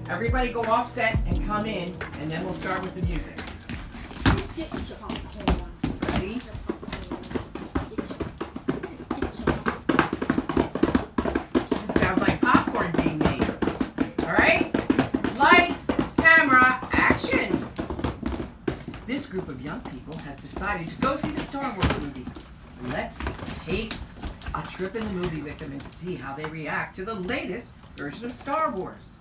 Everybody go off set and come in, and then we'll start with the music. Ready? It sounds like popcorn being made. All right? Lights, camera, action! This group of young people has decided to go see the Star Wars movie. Let's take a trip in the movie with them and see how they react to the latest version of Star Wars.